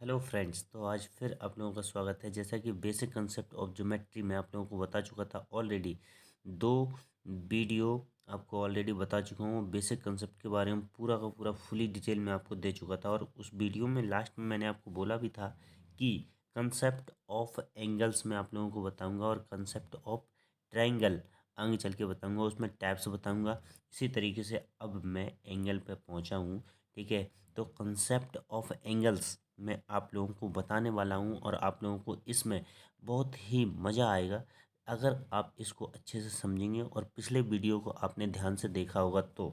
Hello friends, तो आज फिर आप लोगों का स्वागत है। जैसा कि बेसिक कंसेप्ट ऑफ ज्योमेट्री मैं आप लोगों को बता चुका था ऑलरेडी। दो वीडियो आपको ऑलरेडी बता चुका हूँ। बेसिक कंसेप्ट के बारे में पूरा का पूरा फुली डिटेल में आपको दे चुका था, और उस वीडियो में लास्ट में मैंने आपको बोला भी था कि कंसेप्ट ऑफ एंगल्स मैं आप लोगों को बताऊँगा और कंसेप्ट ऑफ ट्रायंगल आगे चल के बताऊँगा, उसमें टैप्स बताऊँगा। इसी तरीके से अब मैं एंगल पे पहुँचा हूँ। ठीक है, तो कंसेप्ट ऑफ एंगल्स मैं आप लोगों को बताने वाला हूँ, और आप लोगों को इसमें बहुत ही मज़ा आएगा अगर आप इसको अच्छे से समझेंगे और पिछले वीडियो को आपने ध्यान से देखा होगा तो।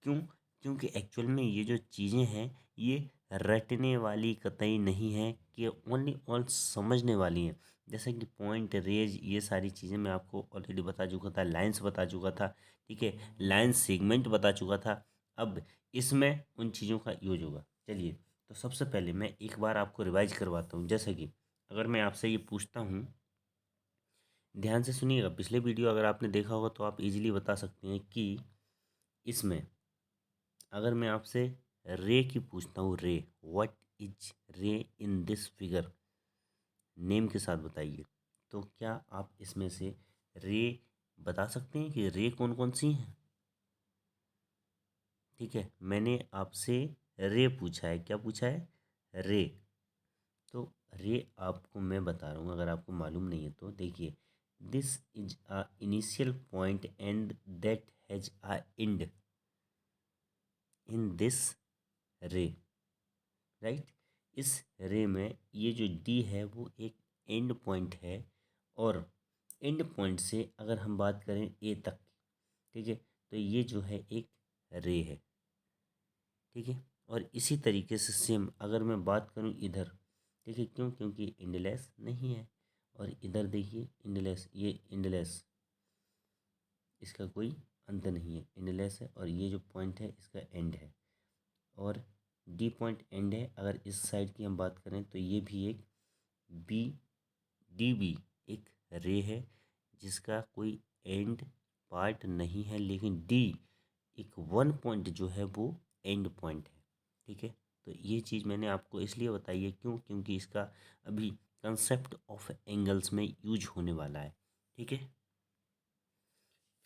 क्यों? क्योंकि एक्चुअल में ये जो चीज़ें हैं ये रटने वाली कतई नहीं है, कि ओनली ऑल समझने वाली हैं। जैसे कि पॉइंट, रेज, ये सारी चीज़ें मैं आपको ऑलरेडी बता चुका था, लाइंस बता चुका था। ठीक है, लाइन सेगमेंट बता चुका था। अब इसमें उन चीज़ों का यूज होगा। चलिए, तो सबसे पहले मैं एक बार आपको रिवाइज करवाता हूँ। जैसे कि अगर मैं आपसे ये पूछता हूँ, ध्यान से सुनिएगा। पिछले वीडियो अगर आपने देखा होगा तो आप इजीली बता सकते हैं कि इसमें अगर मैं आपसे रे की पूछता हूँ, रे, व्हाट इज रे इन दिस फिगर, नेम के साथ बताइए, तो क्या आप इसमें से रे बता सकते हैं कि रे कौन कौन सी हैं? ठीक है, मैंने आपसे रे पूछा है। क्या पूछा है? रे। तो रे आपको मैं बता रहा हूँ, अगर आपको मालूम नहीं है तो देखिए, this is a initial point and that has a and in this रे, राइट। इस रे में ये जो डी है वो एक एंड पॉइंट है, और एंड पॉइंट से अगर हम बात करें ए तक, ठीक है, तो ये जो है एक रे है। ठीक है, और इसी तरीके से सेम अगर मैं बात करूं इधर, ठीक है, क्यों? क्योंकि इंडलेस नहीं है। और इधर देखिए इंडलेस, ये इंडलेस, इसका कोई अंत नहीं है, इंडलेस है, और ये जो पॉइंट है इसका एंड है, और डी पॉइंट एंड है। अगर इस साइड की हम बात करें तो ये भी एक बी, डी बी एक रे है, जिसका कोई एंड पार्ट नहीं है, लेकिन डी एक वन पॉइंट जो है वो एंड पॉइंट है। ठीक है, तो ये चीज़ मैंने आपको इसलिए बताई है, क्यों? क्योंकि इसका अभी कंसेप्ट ऑफ एंगल्स में यूज होने वाला है। ठीक है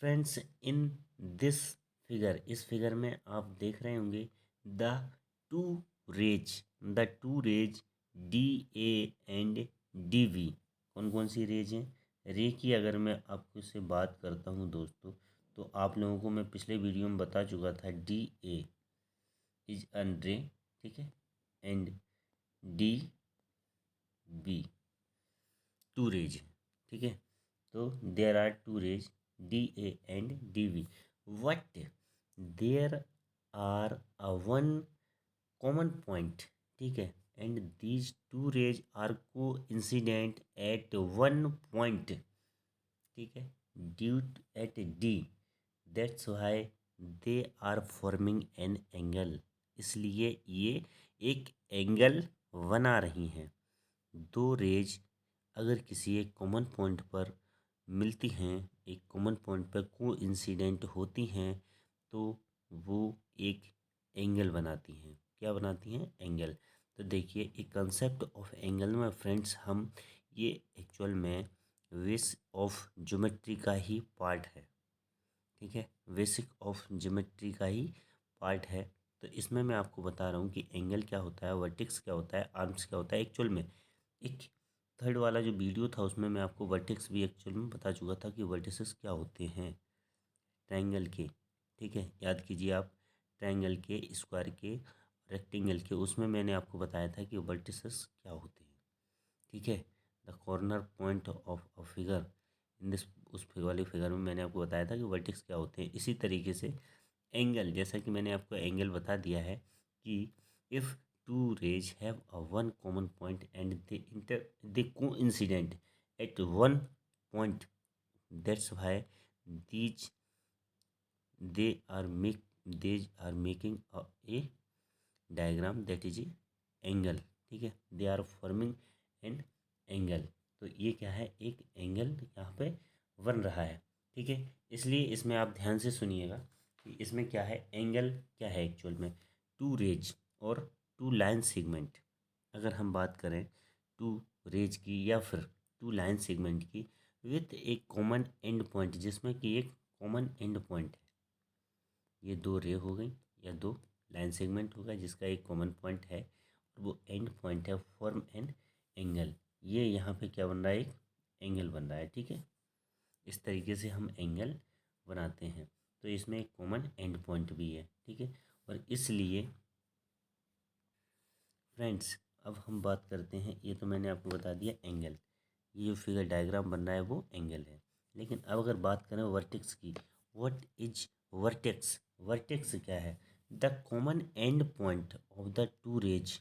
फ्रेंड्स, इन दिस फिगर, इस फिगर में आप देख रहे होंगे the two rays, the two rays D A and D V. कौन कौन सी रेज हैं? रे की अगर मैं आपको से बात करता हूँ दोस्तों, तो आप लोगों को मैं पिछले वीडियो में बता चुका था D A is an ray, ठीक है, and D B two rays. ठीक है, तो there are two rays D A and D V, what there are a one common point. ठीक है, and these two rays are coincident at one point. ठीक है, due at D, that's why they are forming an angle. इसलिए ये एक angle बना रही हैं। दो रेज अगर किसी एक कॉमन पॉइंट पर मिलती हैं, एक कॉमन पॉइंट पर को इंसिडेंट होती हैं, तो वो एक एंगल बनाती हैं। क्या बनाती हैं? एंगल। तो देखिए, एक कंसेप्ट ऑफ एंगल में फ्रेंड्स, हम ये एक्चुअल में बेस ऑफ ज्योमेट्री का ही पार्ट है। ठीक है, बेसिक ऑफ ज्योमेट्री का ही पार्ट है। तो इसमें मैं आपको बता रहा हूँ कि एंगल क्या होता है, वर्टेक्स क्या होता है, आर्म्स क्या होता है। एक्चुअल में एक थर्ड वाला जो वीडियो था उसमें मैं आपको वर्टेक्स भी एक्चुअल में बता चुका था कि वर्टिसेस क्या होते हैं ट्रायंगल के। ठीक है, याद कीजिए आप, ट्रायंगल के, स्क्वायर के, रेक्टेंगल के, उसमें मैंने आपको बताया था कि वर्टिसेस क्या होते हैं। ठीक है, the corner point of a figure in this, उस वाली फिगर में मैंने आपको बताया था कि वर्टेक्स क्या होते हैं। इसी तरीके से एंगल, जैसा कि मैंने आपको एंगल बता दिया है कि if two rays have a one common point and they coincident at one point, that's why these they are make they are making a diagram that is a angle. ठीक है, they are forming an angle. तो ये क्या है? एक angle यहाँ पे बन रहा है। ठीक है, इसलिए इसमें आप ध्यान से सुनिएगा कि इसमें क्या है, एंगल क्या है एक्चुअल में, टू रेज और टू लाइन सेगमेंट। अगर हम बात करें टू रेज की या फिर टू लाइन सेगमेंट की विथ एक कॉमन एंड पॉइंट, जिसमें कि एक कॉमन एंड पॉइंट है, ये दो रे हो गई या दो लाइन सेगमेंट होगा जिसका एक कॉमन पॉइंट है और वो एंड पॉइंट है, फॉर्म एन एंगल। ये यहाँ पे क्या बन रहा है, एक एंगल बन रहा है। ठीक है, इस तरीके से हम एंगल बनाते हैं। तो इसमें एक कॉमन एंड पॉइंट भी है। ठीक है, और इसलिए फ्रेंड्स अब हम बात करते हैं, ये तो मैंने आपको बता दिया एंगल, ये जो फिगर डायग्राम बन रहा है वो एंगल है। लेकिन अब अगर बात करें वर्टेक्स की, व्हाट इज वर्टेक्स? वर्टेक्स क्या है? The common end point of the two rays,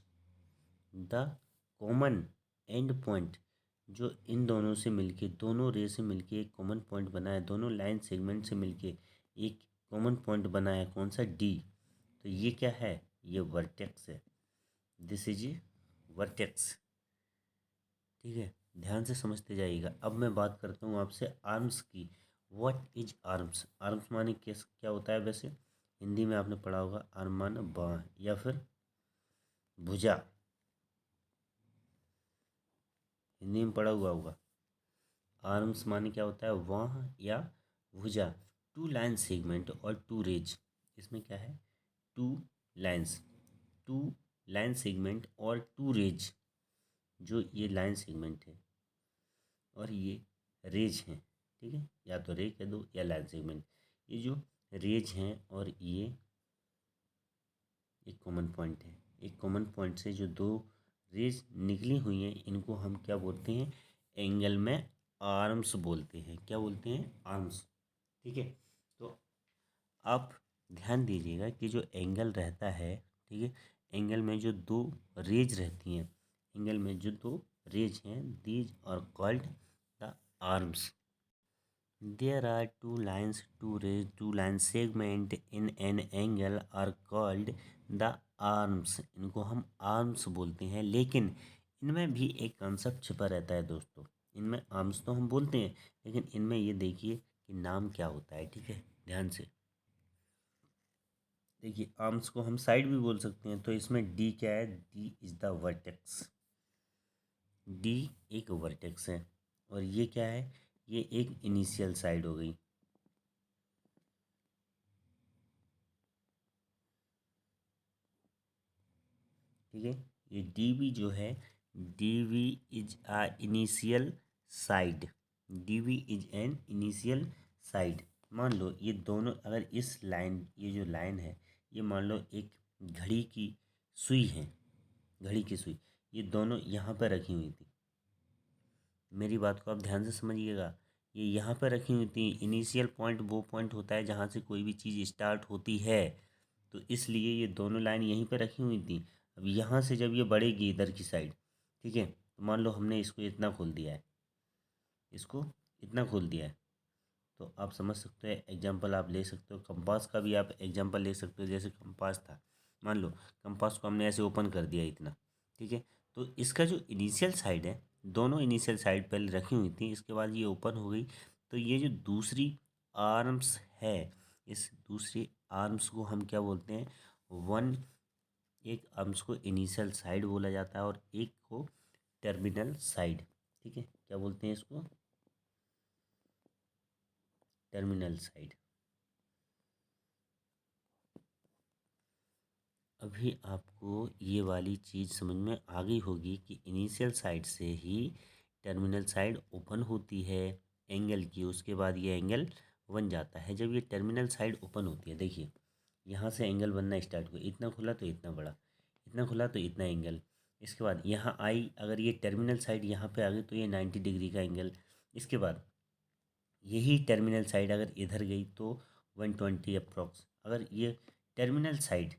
the common end point जो इन दोनों से मिलके, दोनों रे से मिलके एक कॉमन पॉइंट बना है, दोनों लाइन सेगमेंट से मिलके एक कॉमन पॉइंट बना है, कौन सा? डी। तो ये क्या है? ये वर्टेक्स है। This is vertex. ठीक है, ध्यान से समझते जाइएगा। अब मैं बात करता हूँ आपसे आर्म्स की। What is arms? आर्म्स माने क्या होता है? वैसे हिंदी में आपने पढ़ा होगा, आर्म माने बाँह या फिर भुजा, हिंदी में पढ़ा हुआ होगा। आर्म्स माने क्या होता है? बाँह या भुजा। टू लाइन सेगमेंट और टू रेज, इसमें क्या है? Two lines, two line segment और टू रेज, जो ये लाइन सेगमेंट है और ये रेज हैं। ठीक है, या तो रे कह दो या लाइन सेगमेंट। ये जो रेज हैं और ये एक कॉमन पॉइंट है, एक कॉमन पॉइंट से जो दो रेज निकली हुई हैं, इनको हम क्या बोलते हैं? एंगल में आर्म्स बोलते हैं। क्या बोलते हैं? आर्म्स। ठीक है, तो आप ध्यान दीजिएगा कि जो एंगल रहता है, ठीक है, एंगल में जो दो रेज रहती हैं, एंगल में जो दो रेज हैं, these are called the arms. There are two line segment in an angle are called the arms. इनको हम arms बोलते हैं, लेकिन इनमें भी एक कंसेप्ट छिपा रहता है दोस्तों। इनमें आर्म्स तो हम बोलते हैं, लेकिन इनमें ये देखिए कि नाम क्या होता है। ठीक है, ध्यान से देखिए, आर्म्स को हम साइड भी बोल सकते हैं। तो इसमें डी क्या है? D is the vertex. D एक वर्टेक्स है और ये क्या है? ये एक इनिशियल साइड हो गई। ठीक है, ये डी वी जो है, D V is a initial side. D V is an initial side. मान लो ये दोनों, अगर इस लाइन, ये जो लाइन है, ये मान लो एक घड़ी की सुई है, घड़ी की सुई, ये दोनों यहाँ पर रखी हुई थी। मेरी बात को आप ध्यान से समझिएगा। ये यहाँ पर रखी हुई थी। इनिशियल पॉइंट वो पॉइंट होता है जहाँ से कोई भी चीज़ स्टार्ट होती है, तो इसलिए ये दोनों लाइन यहीं पर रखी हुई थी। अब यहाँ से जब ये बढ़ेगी इधर की साइड, ठीक है, तो मान लो हमने इसको इतना खोल दिया है, इसको इतना खोल दिया है, तो आप समझ सकते हैं। एग्जाम्पल आप ले सकते हो, कंपास का भी आप एग्जाम्पल ले सकते हो। जैसे कंपास था, मान लो कंपास को हमने ऐसे ओपन कर दिया इतना, ठीक है, तो इसका जो इनिशियल साइड है, दोनों इनिशियल साइड पहले रखी हुई थी, इसके बाद ये ओपन हो गई, तो ये जो दूसरी आर्म्स है, इस दूसरी आर्म्स को हम क्या बोलते हैं? वन, एक आर्म्स को इनिशियल साइड बोला जाता है और एक को टर्मिनल साइड। ठीक है, क्या बोलते हैं इसको? Terminal side. अभी आपको ये वाली चीज़ समझ में आ गई होगी कि इनिशियल साइड से ही टर्मिनल साइड ओपन होती है एंगल की, उसके बाद ये एंगल बन जाता है। जब ये टर्मिनल साइड ओपन होती है, देखिए यहाँ से एंगल बनना स्टार्ट हुआ, इतना खुला तो इतना बड़ा, इतना खुला तो इतना एंगल, इसके बाद यहाँ आई, अगर ये टर्मिनल साइड यहाँ पे आ गई तो ये 90 डिग्री का एंगल। इसके बाद यही टर्मिनल साइड अगर इधर गई तो 120 अप्रॉक्स। अगर ये टर्मिनल साइड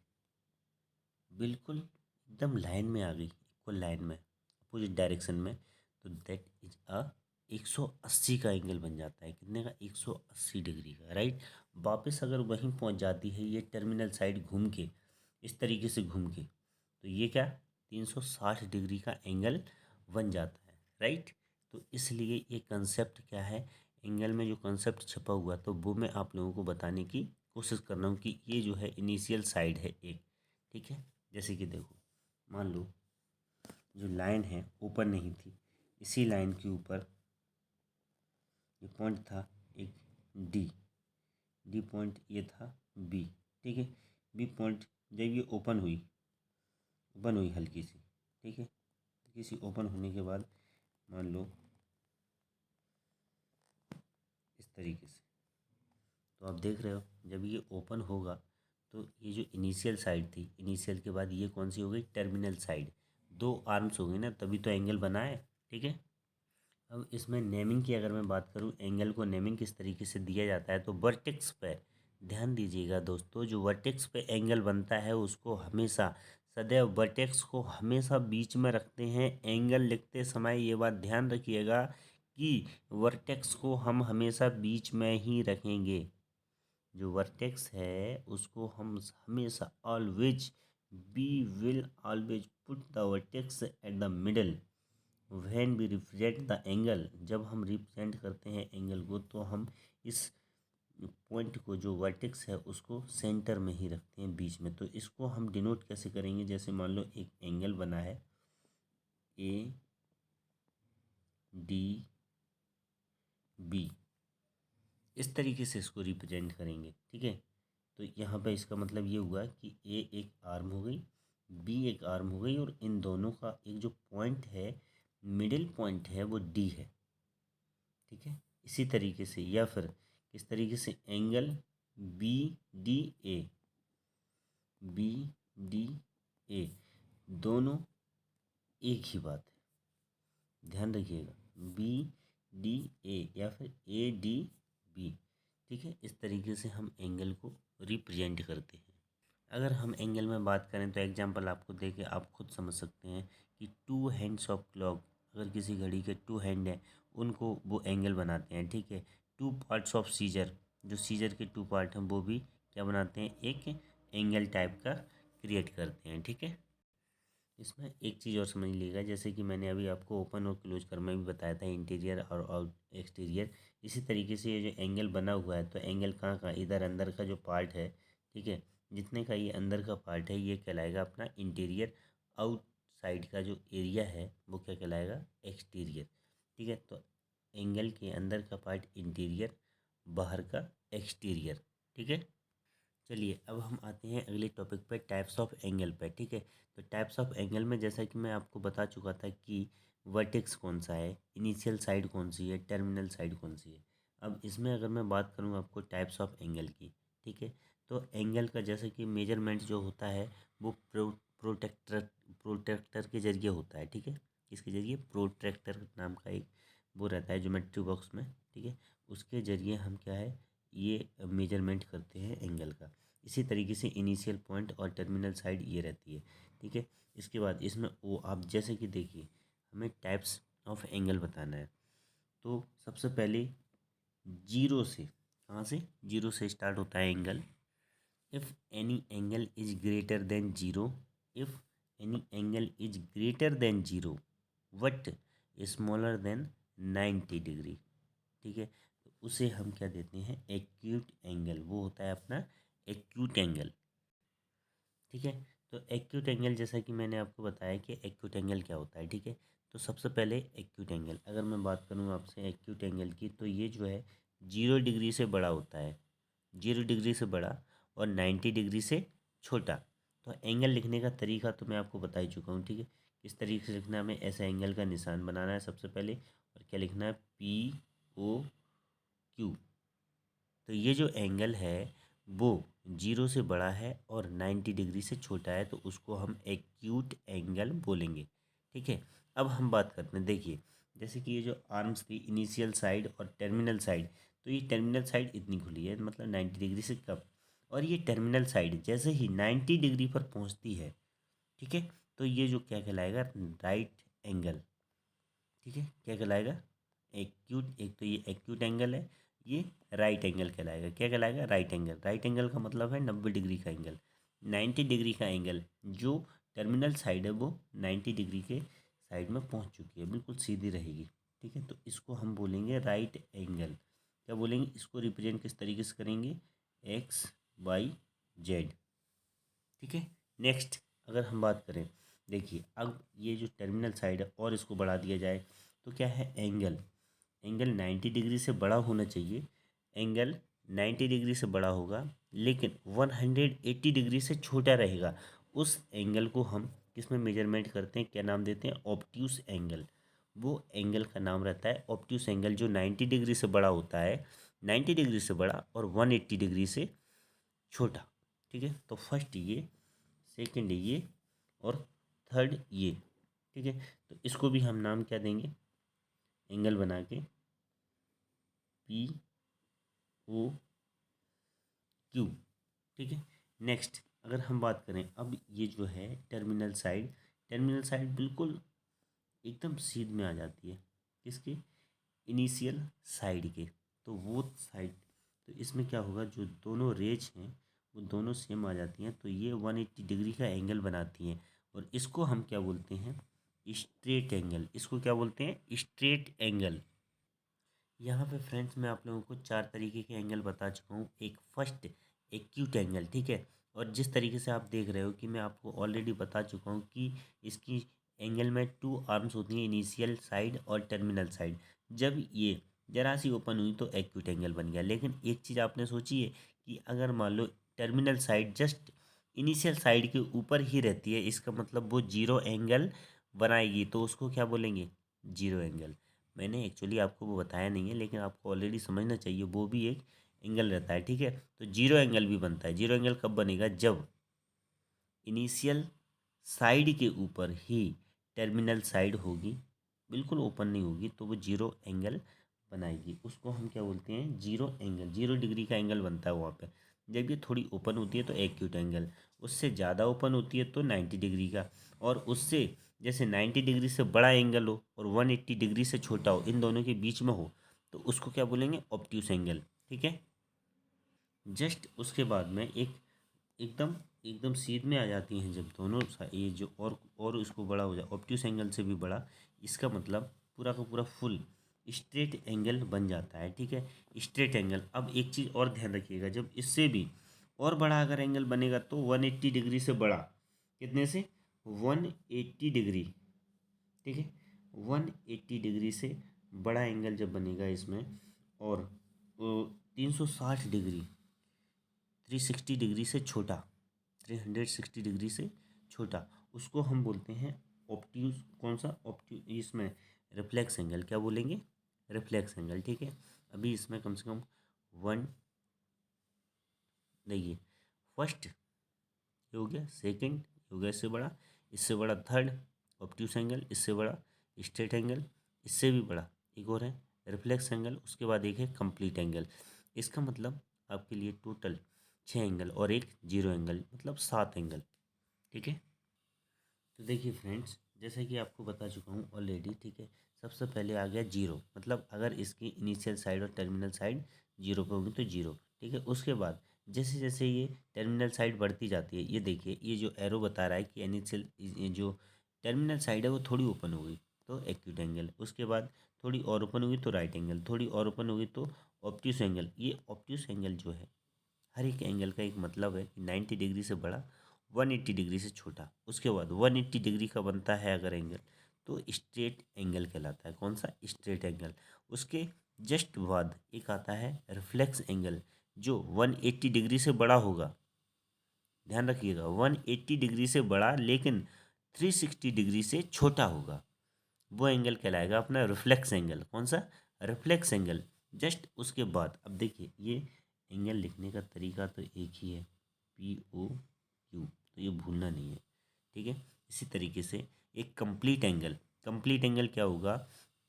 बिल्कुल एकदम लाइन में आ गई, इक्वल लाइन में, अपोजिट डायरेक्शन में, तो दैट इज अ 180 का एंगल बन जाता है। कितने का? 180 डिग्री का, राइट। वापस अगर वहीं पहुंच जाती है ये टर्मिनल साइड घूम के, इस तरीके से घूम के, तो ये क्या? 360 डिग्री का एंगल बन जाता है, राइट। तो इसलिए ये कंसेप्ट क्या है, एंगल में जो कंसेप्ट छपा हुआ, तो वो मैं आप लोगों को बताने की कोशिश कर रहा हूँ कि ये जो है इनिशियल साइड है एक। ठीक है, जैसे कि देखो, मान लो जो लाइन है ओपन नहीं थी, इसी लाइन के ऊपर ये पॉइंट था एक डी पॉइंट, ये था बी। ठीक है, बी पॉइंट जब ये ओपन हुई हल्की सी, ठीक है, हल्की सी ओपन होने के बाद मान लो इस तरीके से, तो आप देख रहे हो जब ये ओपन होगा तो ये जो इनिशियल साइड थी, इनिशियल के बाद ये कौन सी हो गई, टर्मिनल साइड, दो आर्म्स हो गई ना, तभी तो एंगल बना है। ठीक है, अब इसमें नेमिंग की अगर मैं बात करूं, एंगल को नेमिंग किस तरीके से दिया जाता है, तो वर्टेक्स पे ध्यान दीजिएगा दोस्तों, जो वर्टेक्स पे एंगल बनता है उसको हमेशा सदैव वर्टेक्स को हमेशा बीच में रखते हैं। एंगल लिखते समय ये बात ध्यान रखिएगा कि वर्टेक्स को हम हमेशा बीच में ही रखेंगे। जो वर्टेक्स है उसको हम हमेशा always, we will always put the vertex at the middle when we represent the angle. जब हम रिप्रेजेंट करते हैं एंगल को तो हम इस पॉइंट को, जो वर्टेक्स है, उसको सेंटर में ही रखते हैं, बीच में। तो इसको हम डिनोट कैसे करेंगे, जैसे मान लो एक एंगल बना है ए डी बी, इस तरीके से इसको रिप्रेजेंट करेंगे। ठीक है, तो यहाँ पे इसका मतलब ये हुआ कि ए एक आर्म हो गई, बी एक आर्म हो गई, और इन दोनों का एक जो पॉइंट है, मिडिल पॉइंट है, वो डी है। ठीक है, इसी तरीके से, या फिर इस तरीके से angle B D A, B D A दोनों एक ही बात है, ध्यान रखिएगा, बी डी ए या फिर ए डी बी। ठीक है, इस तरीके से हम एंगल को रिप्रेजेंट करते हैं। अगर हम एंगल में बात करें तो एग्जांपल आपको दे के आप खुद समझ सकते हैं कि टू हैंड्स ऑफ क्लॉक, अगर किसी घड़ी के टू हैंड हैं उनको वो एंगल बनाते हैं। ठीक है, टू पार्ट्स ऑफ सीजर, जो सीजर के टू पार्ट हैं वो भी क्या बनाते हैं, एक एंगल टाइप का क्रिएट करते हैं। ठीक है, इसमें एक चीज़ और समझ लीजिएगा, जैसे कि मैंने अभी आपको ओपन और क्लोज कर में भी बताया था, इंटीरियर और आउट एक्सटीरियर। इसी तरीके से ये जो एंगल बना हुआ है, तो एंगल कहाँ का, इधर अंदर का जो पार्ट है, ठीक है, जितने का ये अंदर का पार्ट है ये कहलाएगा अपना इंटीरियर, आउट साइड का जो एरिया है वो क्या कहलाएगा, एक्सटीरियर। ठीक है, तो एंगल के अंदर का पार्ट इंटीरियर, बाहर का एक्सटीरियर। ठीक है, चलिए अब हम आते हैं अगले टॉपिक पे, टाइप्स ऑफ एंगल पे। ठीक है, तो टाइप्स ऑफ एंगल में जैसा कि मैं आपको बता चुका था कि वर्टेक्स कौन सा है, इनिशियल साइड कौन सी है, टर्मिनल साइड कौन सी है। अब इसमें अगर मैं बात करूँ आपको टाइप्स ऑफ एंगल की, ठीक है, तो एंगल का जैसे कि मेजरमेंट जो होता है वो प्रोटेक्टर प्रोटेक्टर के जरिए होता है। ठीक है, किसके जरिए, प्रोट्रैक्टर नाम का एक वो रहता है ज्योमेट्री बॉक्स में। ठीक है, उसके जरिए हम क्या है, ये मेजरमेंट करते हैं एंगल का। इसी तरीके से इनिशियल पॉइंट और टर्मिनल साइड ये रहती है। ठीक है, इसके बाद इसमें वो आप जैसे कि देखिए, हमें टाइप्स ऑफ एंगल बताना है, तो सबसे पहले जीरो से, कहाँ से, जीरो से स्टार्ट होता है angle. If any angle is greater than zero, if any angle is greater than zero but smaller than 90 degree. ठीक है, तो उसे हम क्या देते हैं, एक्यूट एंगल, वो होता है अपना एक्यूट एंगल। ठीक है, तो एक्यूट एंगल जैसा कि मैंने आपको बताया कि एक्यूट एंगल क्या होता है। ठीक है, तो सबसे पहले एक्यूट एंगल, अगर मैं बात करूँ आपसे एक्यूट एंगल की, तो ये जो है 0 डिग्री से बड़ा होता है, 0 डिग्री से बड़ा और 90 डिग्री से छोटा। तो एंगल लिखने का तरीका तो मैं आपको बता ही चुका हूँ। ठीक है, किस तरीके से लिखना है, हमें ऐसे एंगल का निशान बनाना है सबसे पहले, और क्या लिखना है, POQ। तो ये जो एंगल है वो 0 से बड़ा है और 90 डिग्री से छोटा है, तो उसको हम एक्यूट एंगल बोलेंगे। ठीक है, अब हम बात करते हैं, देखिए जैसे कि ये जो आर्म्स थी, इनिशियल साइड और टर्मिनल साइड, तो ये टर्मिनल साइड इतनी खुली है, मतलब 90 डिग्री से कम, और ये टर्मिनल साइड जैसे ही 90 डिग्री पर पहुंचती है, ठीक है, तो ये जो क्या कहलाएगा, राइट एंगल। ठीक है, क्या कहलाएगा, एक्यूट, एक तो ये एक्यूट एंगल है, ये राइट एंगल कहलाएगा। क्या कहलाएगा, राइट एंगल। राइट एंगल का मतलब है 90 डिग्री का एंगल, 90 डिग्री का एंगल, जो टर्मिनल साइड है वो 90 डिग्री के साइड में पहुंच चुकी है, बिल्कुल सीधी रहेगी। ठीक है, तो इसको हम बोलेंगे राइट एंगल। क्या बोलेंगे, इसको रिप्रेजेंट किस तरीके से करेंगे, XYZ। ठीक है, नेक्स्ट अगर हम बात करें, देखिए अब ये जो टर्मिनल साइड है और इसको बढ़ा दिया जाए तो क्या है, एंगल एंगल 90 डिग्री से बड़ा होना चाहिए। एंगल 90 डिग्री से बड़ा होगा लेकिन 180 डिग्री से छोटा रहेगा। उस एंगल को हम किस में मेजरमेंट करते हैं, क्या नाम देते हैं, ऑब्ट्यूस एंगल। वो एंगल का नाम रहता है ऑब्ट्यूस एंगल, जो 90 डिग्री से बड़ा होता है, 90 डिग्री से बड़ा और 180 डिग्री से छोटा। ठीक है, तो फर्स्ट ये, सेकंड ये और थर्ड ये। ठीक है, तो इसको भी हम नाम क्या देंगे, एंगल बना के पी ओ क्यू। ठीक है, नेक्स्ट अगर हम बात करें, अब ये जो है टर्मिनल साइड, टर्मिनल साइड बिल्कुल एकदम सीध में आ जाती है किसके, इनिशियल साइड के। तो वो साइड, तो इसमें क्या होगा, जो दोनों रेज हैं वो दोनों सेम आ जाती हैं, तो ये 180 डिग्री का एंगल बनाती हैं। और इसको हम क्या बोलते हैं, स्ट्रेट एंगल। इसको क्या बोलते हैं, स्ट्रेट एंगल। यहाँ पे फ्रेंड्स मैं आप लोगों को चार तरीके के एंगल बता चुका हूँ। एक फर्स्ट एक्यूट एंगल, ठीक है। और जिस तरीके से आप देख रहे हो कि मैं आपको ऑलरेडी बता चुका हूँ कि इसकी एंगल में टू आर्म्स होती हैं, इनिशियल साइड और टर्मिनल साइड। जब ये जरा सी ओपन हुई तो एक्यूट एंगल बन गया। लेकिन एक चीज़ आपने सोची है कि अगर मान लो terminal side just initial side के ऊपर ही रहती है, इसका मतलब वो जीरो एंगल बनाएगी, तो उसको क्या बोलेंगे, जीरो एंगल। मैंने एक्चुअली आपको वो बताया नहीं है, लेकिन आपको ऑलरेडी समझना चाहिए, वो भी एक एंगल रहता है। ठीक है, तो जीरो एंगल भी बनता है। जीरो एंगल कब बनेगा, जब इनिशियल साइड के ऊपर ही टर्मिनल साइड होगी, बिल्कुल ओपन नहीं होगी, तो वो जीरो एंगल बनाएगी। उसको हम क्या बोलते हैं, जीरो एंगल। 0 डिग्री का एंगल बनता है वहाँ पे। जब ये थोड़ी ओपन होती है तो एक्यूट एंगल, उससे ज़्यादा ओपन होती है तो 90 डिग्री का, और उससे जैसे 90 डिग्री से बड़ा एंगल हो और 180 डिग्री से छोटा हो, इन दोनों के बीच में हो, तो उसको क्या बोलेंगे, ऑब्ट्यूस एंगल। ठीक है, जस्ट उसके बाद में एक एकदम एकदम सीध में आ जाती हैं जब दोनों ये जो और उसको बड़ा हो जाए, ऑब्ट्यूस एंगल से भी बड़ा, इसका मतलब पूरा का पूरा फुल स्ट्रेट एंगल बन जाता है। ठीक है, स्ट्रेट एंगल। अब एक चीज़ और ध्यान रखिएगा, जब इससे भी और बड़ा अगर एंगल बनेगा तो 180 डिग्री से बड़ा, कितने से, 180 डिग्री। ठीक है, 180 डिग्री से बड़ा एंगल जब बनेगा इसमें, और 360 डिग्री, 360 डिग्री से छोटा, 360 डिग्री से छोटा, उसको हम बोलते हैं ऑप्ट्यूज, कौन सा, ऑप्ट्यू, इसमें रिफ्लेक्स एंगल। क्या बोलेंगे, रिफ्लेक्स एंगल। ठीक है, अभी इसमें कम से कम वन, देखिए फर्स्ट ये हो गया, सेकंड ये हो गया इससे बड़ा थर्ड ऑप्ट्यूस एंगल, इससे बड़ा स्ट्रेट एंगल, इससे भी बड़ा एक और है रिफ्लेक्स एंगल, उसके बाद एक है कंप्लीट एंगल। इसका मतलब आपके लिए टोटल 6 एंगल और एक जीरो एंगल, मतलब 7 एंगल। ठीक है, तो देखिए फ्रेंड्स, जैसा कि आपको बता चुका हूँ ऑलरेडी। ठीक है, सबसे पहले आ गया जीरो, मतलब अगर इसकी इनिशियल साइड और टर्मिनल साइड जीरो पे होगी तो जीरो। ठीक है, उसके बाद जैसे जैसे ये टर्मिनल साइड बढ़ती जाती है, ये देखिए ये जो एरो बता रहा है कि इनिशियल, ये जो टर्मिनल साइड है वो थोड़ी ओपन होगी तो एक्यूट एंगल, उसके बाद थोड़ी और ओपन होगी तो राइट एंगल, थोड़ी और ओपन होगी तो ऑप्ट्यूस एंगल। ये ऑप्ट्यूस एंगल जो है, हर एक एंगल का एक मतलब है कि 90 डिग्री से बड़ा, 180 डिग्री से छोटा। उसके बाद 180 डिग्री का बनता है अगर एंगल, तो स्ट्रेट एंगल कहलाता है। कौन सा, स्ट्रेट एंगल। उसके जस्ट बाद एक आता है रिफ्लेक्स एंगल, जो 180 डिग्री से बड़ा होगा। ध्यान रखिएगा, 180 डिग्री से बड़ा लेकिन 360 डिग्री से छोटा होगा, वो एंगल कहलाएगा अपना रिफ्लेक्स एंगल। कौन सा, रिफ्लेक्स एंगल। जस्ट उसके बाद अब देखिए, ये एंगल लिखने का तरीका तो एक ही है, POQ, तो ये भूलना नहीं है। ठीक है, इसी तरीके से एक कंप्लीट एंगल। कंप्लीट एंगल क्या होगा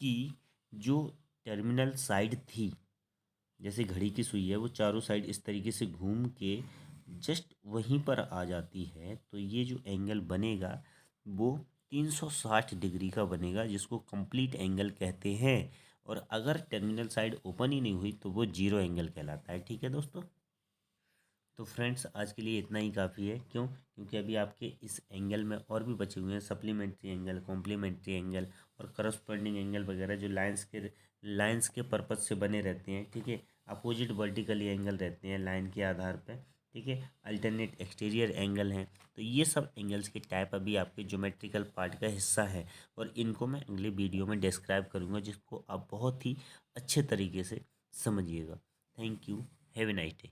कि जो टर्मिनल साइड थी, जैसे घड़ी की सुई है, वो चारों साइड इस तरीके से घूम के जस्ट वहीं पर आ जाती है, तो ये जो एंगल बनेगा वो 360 डिग्री का बनेगा, जिसको कंप्लीट एंगल कहते हैं। और अगर टर्मिनल साइड ओपन ही नहीं हुई तो वो जीरो एंगल कहलाता है। ठीक है दोस्तों, तो फ्रेंड्स आज के लिए इतना ही काफ़ी है। क्यों, क्योंकि अभी आपके इस एंगल में और भी बचे हुए हैं, सप्लीमेंट्री एंगल, कॉम्प्लीमेंट्री एंगल और करस्पॉन्डिंग एंगल वगैरह, जो लाइंस के पर्पज से बने रहते हैं। ठीक है, अपोजिट वर्टिकली एंगल रहते हैं लाइन के आधार पर, ठीक है, अल्टरनेट एक्सटीरियर एंगल हैं। तो ये सब एंगल्स के टाइप अभी आपके ज्योमेट्रिकल पार्ट का हिस्सा है और इनको मैं अगले वीडियो में डिस्क्राइब करूँगा, जिसको आप बहुत ही अच्छे तरीके से समझिएगा। Thank you, have a nice day.